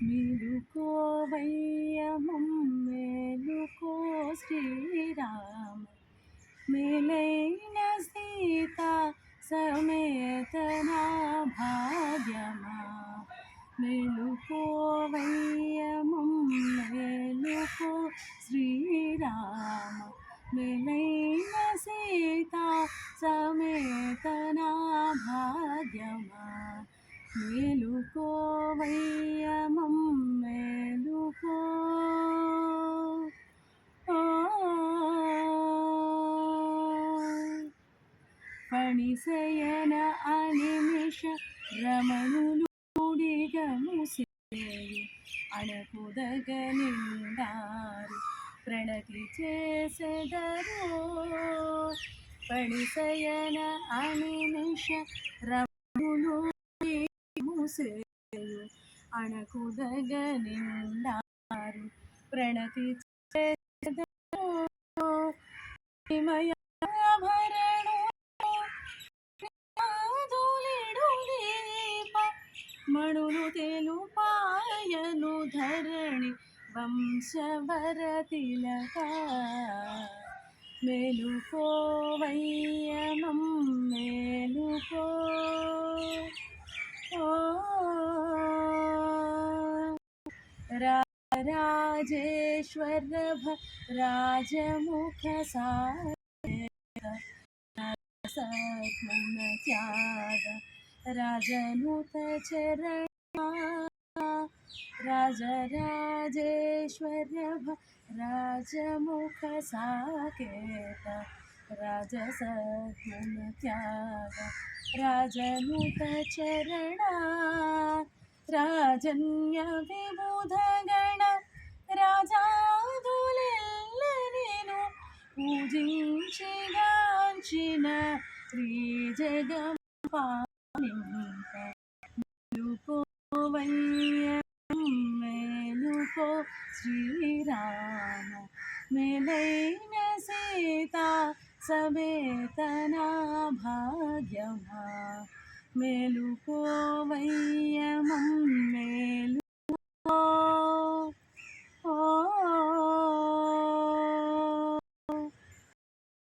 మేలుకోవయ్య మేలుకో శ్రీరామ మేలైన సీత సమేత నా భాగ్యమా మేలుకోవయ్య మేలుకో శ్రీరామ మేలైన సీత సమేత నా భాగ్యమా మేలుకోవయ్య మేలుకో పణిశయన అనిమిష రమణులు ముడిగముసేయు అణకుదగ నిండారు ప్రణతి చేసెదరో పణిశయన అనిమిష రమణులు ముసేయు అణకుదగ నిండారు ప్రణతి చేసెదరో మణులు తెలుపాయను ధరణి వంశవర తిలక మేలుకోవయ్య మేలుకో రాజేశ్వర రాజముఖ సద్గుణ త్యాగ రాజనుత చరణ రాజరాజేశ్వర రాజముఖ సాకేత రాజసద్గుణ త్యాగ రాజనుత చరణ రాజన్య విబుధగణ రాజాదులెల్లరిను పూజించిగాంచిన శ్రీ జగపాలింక మేలుకోవయ్య మేలుకో శ్రీరామ మేలైన సీత సమేత నా భాగ్యమా మేలుకో